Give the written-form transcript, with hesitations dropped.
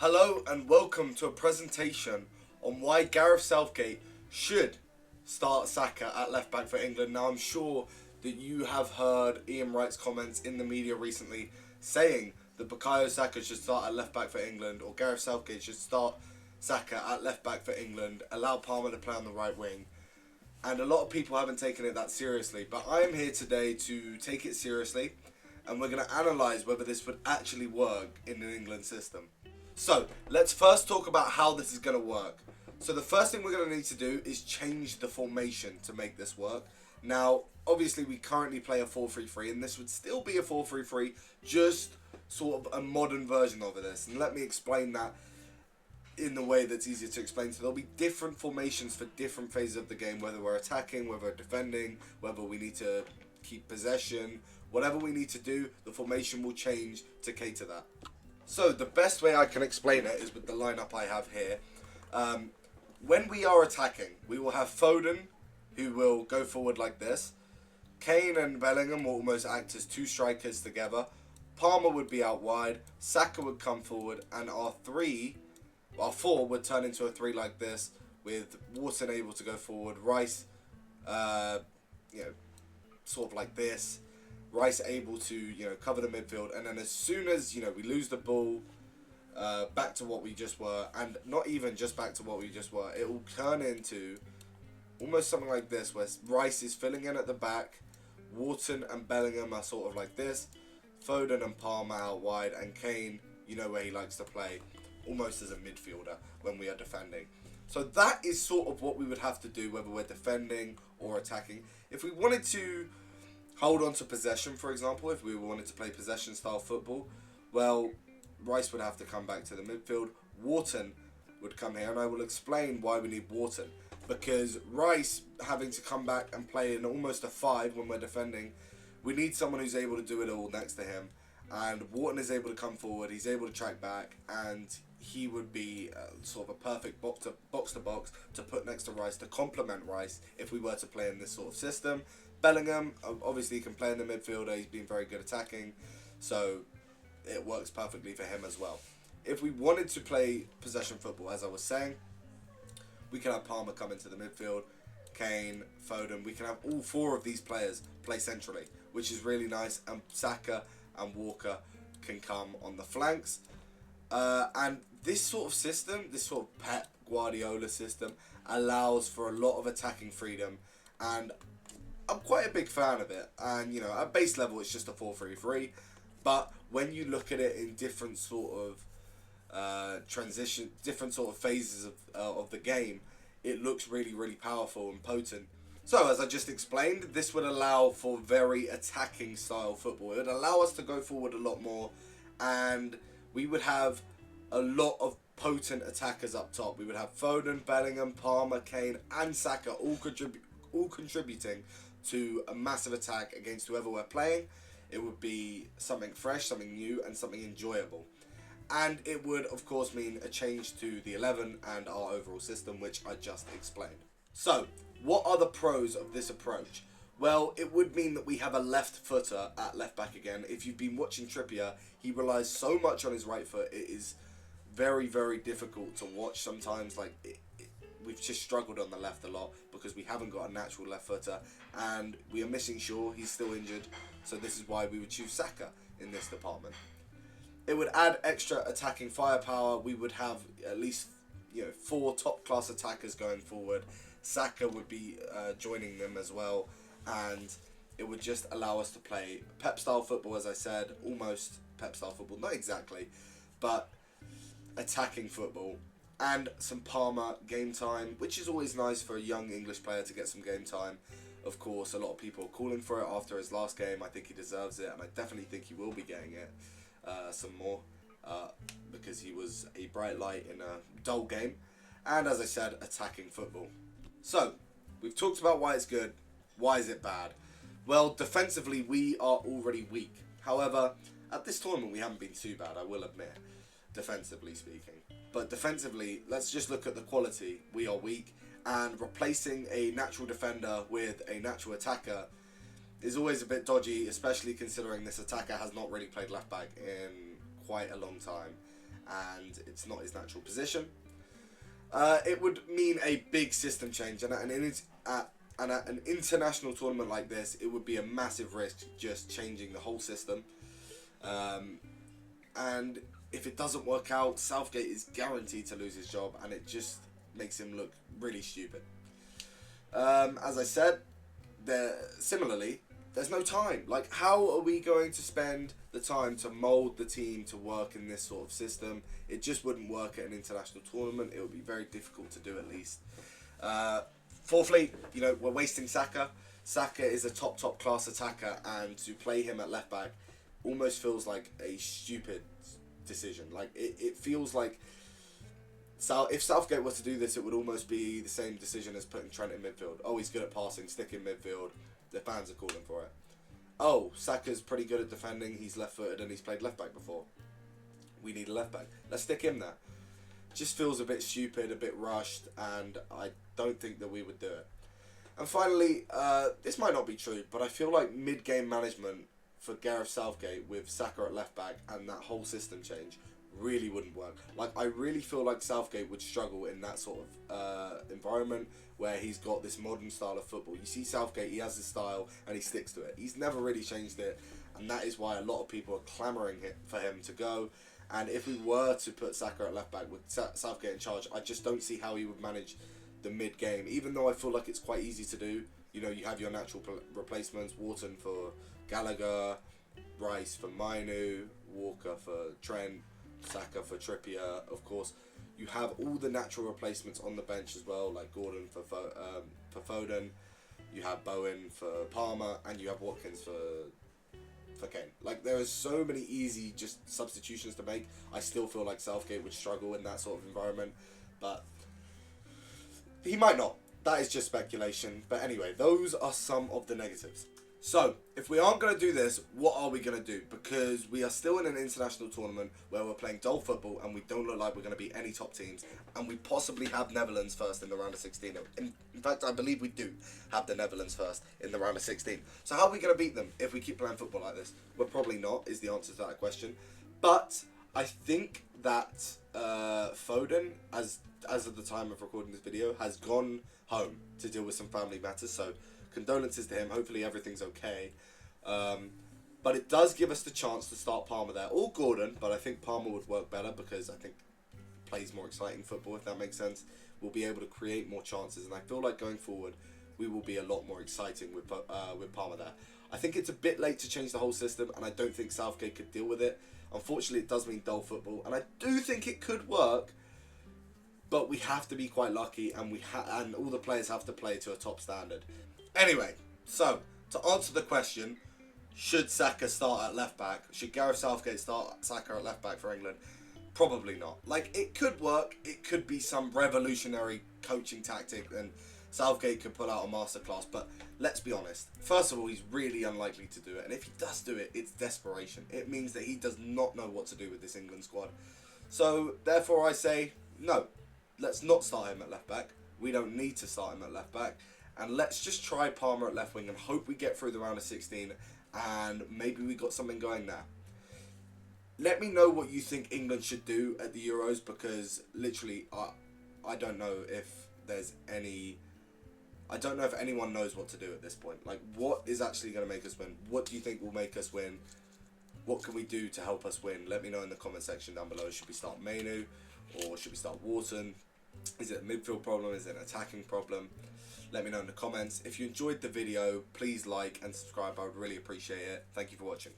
Hello and welcome to a presentation on why Gareth Southgate should start Saka at left back for England. Now I'm sure that you have heard Ian Wright's comments in the media recently saying that Bukayo Saka should start at left back for England, or Gareth Southgate should start Saka at left back for England, allow Palmer to play on the right wing. And a lot of people haven't taken it that seriously, but I am here today to take it seriously, and we're going to analyse whether this would actually work in an England system. So, let's first talk about how this is going to work. So the first thing we're going to need to do is change the formation to make this work. Now, obviously we currently play a 4-3-3, and this would still be a 4-3-3, just sort of a modern version of this. And let me explain that in the way that's easier to explain. So there'll be different formations for different phases of the game, whether we're attacking, whether we're defending, whether we need to keep possession. Whatever we need to do, the formation will change to cater that. So the best way I can explain it is with the lineup I have here. When we are attacking, we will have Foden, who will go forward like this. Kane and Bellingham will almost act as two strikers together. Palmer would be out wide. Saka would come forward, and our four would turn into a three like this, with Wharton able to go forward. Rice, sort of like this. Rice able to, cover the midfield, and then as soon as, we lose the ball, back to what we just were, and not even just back to what we just were, it will turn into almost something like this, where Rice is filling in at the back, Wharton and Bellingham are sort of like this, Foden and Palmer out wide, and Kane, where he likes to play, almost as a midfielder when we are defending. So that is sort of what we would have to do, whether we're defending or attacking. If we wanted to hold on to possession, for example, if we wanted to play possession style football, well, Rice would have to come back to the midfield. Wharton would come here, and I will explain why we need Wharton. Because Rice having to come back and play in almost a 5 when we're defending, we need someone who's able to do it all next to him. And Wharton is able to come forward, he's able to track back, and he would be sort of a perfect box to box to put next to Rice to complement Rice if we were to play in this sort of system. Bellingham, obviously, can play in the midfielder. He's been very good attacking, so it works perfectly for him as well. If we wanted to play possession football, as I was saying, we can have Palmer come into the midfield, Kane, Foden. We can have all 4 of these players play centrally, which is really nice, and Saka and Walker can come on the flanks. And this sort of system, this sort of Pep Guardiola system, allows for a lot of attacking freedom, and I'm quite a big fan of it. And at base level it's just a 4-3-3, but when you look at it in different sort of different sort of phases of the game, it looks really, really powerful and potent. So as I just explained, this would allow for very attacking style football. It would allow us to go forward a lot more, and we would have a lot of potent attackers up top. We would have Foden, Bellingham, Palmer, Kane and Saka all contributing to a massive attack against whoever we're playing. It would be something fresh, something new, and something enjoyable. And it would, of course, mean a change to the 11 and our overall system, which I just explained. So, what are the pros of this approach? Well, it would mean that we have a left footer at left back again. If you've been watching Trippier, he relies so much on his right foot, it is very, very difficult to watch sometimes. We've just struggled on the left a lot because we haven't got a natural left footer, and we are missing Shaw. He's still injured, so this is why we would choose Saka in this department. It would add extra attacking firepower. We would have at least 4 top class attackers going forward. Saka would be joining them as well, and it would just allow us to play Pep style football, as I said, almost Pep style football, not exactly, but attacking football. And some Palmer game time, which is always nice for a young English player to get some game time. Of course, a lot of people are calling for it after his last game. I think he deserves it, and I definitely think he will be getting it some more because he was a bright light in a dull game. And as I said, attacking football. So, we've talked about why it's good. Why is it bad? Well, defensively, we are already weak. However, at this tournament, we haven't been too bad, I will admit, defensively speaking. But defensively, let's just look at the quality. We are weak, and replacing a natural defender with a natural attacker is always a bit dodgy, especially considering this attacker has not really played left back in quite a long time. and it's not his natural position. It would mean a big system change, and at an international tournament like this, it would be a massive risk just changing the whole system. And if it doesn't work out, Southgate is guaranteed to lose his job, and it just makes him look really stupid. As I said, similarly, there's no time. Like, how are we going to spend the time to mould the team to work in this sort of system? It just wouldn't work at an international tournament. It would be very difficult to do, at least. Fourthly, we're wasting Saka. Saka is a top class attacker, and to play him at left back almost feels like a stupid decision. Like, it feels like if Southgate were to do this, it would almost be the same decision as putting Trent in midfield. Oh, he's good at passing, stick in midfield. The fans are calling for it. Oh, Saka's pretty good at defending. He's left-footed and he's played left back before. We need a left back. Let's stick him there. Just feels a bit stupid, a bit rushed, and I don't think that we would do it. And finally, this might not be true, but I feel like mid-game management for Gareth Southgate with Saka at left back and that whole system change really wouldn't work. Like, I really feel like Southgate would struggle in that sort of environment where he's got this modern style of football. You see Southgate, he has his style and he sticks to it. He's never really changed it, and that is why a lot of people are clamouring for him to go. And if we were to put Saka at left back with Southgate in charge, I just don't see how he would manage the mid-game, even though I feel like it's quite easy to do. You have your natural replacements, Wharton for Gallagher, Rice for Mainu, Walker for Trent, Saka for Trippier, of course. You have all the natural replacements on the bench as well, like Gordon for Foden, you have Bowen for Palmer, and you have Watkins for Kane. Like, there are so many easy just substitutions to make. I still feel like Southgate would struggle in that sort of environment, but he might not. That is just speculation. But anyway, those are some of the negatives. So, if we aren't going to do this, what are we going to do? Because we are still in an international tournament where we're playing dull football and we don't look like we're going to beat any top teams. And we possibly have Netherlands first in the round of 16. In fact, I believe we do have the Netherlands first in the round of 16. So how are we going to beat them if we keep playing football like this? We're probably not, is the answer to that question. But I think that Foden, as of the time of recording this video, has gone home to deal with some family matters. So condolences to him. Hopefully everything's okay. But it does give us the chance to start Palmer there, or Gordon, but I think Palmer would work better because I think he plays more exciting football, if that makes sense. We'll be able to create more chances, and I feel like going forward we will be a lot more exciting with Palmer there. I think it's a bit late to change the whole system, and I don't think Southgate could deal with it. Unfortunately, it does mean dull football, and I do think it could work, but we have to be quite lucky, and and all the players have to play to a top standard. Anyway, so to answer the question, should Saka start at left back? Should Gareth Southgate start Saka at left back for England? Probably not. Like, it could work. It could be some revolutionary coaching tactic, and Southgate could pull out a masterclass. But let's be honest. First of all, he's really unlikely to do it, and if he does do it, it's desperation. It means that he does not know what to do with this England squad. So therefore, I say no. Let's not start him at left back. We don't need to start him at left back. And let's just try Palmer at left wing and hope we get through the round of 16 and maybe we got something going there. Let me know what you think England should do at the Euros, because literally I don't know if there's any... I don't know if anyone knows what to do at this point. Like, what is actually going to make us win? What do you think will make us win? What can we do to help us win? Let me know in the comment section down below. Should we start Mainu or should we start Wharton? Is it a midfield problem? Is it an attacking problem? Let me know in the comments. If you enjoyed the video, please like and subscribe. I would really appreciate it. Thank you for watching.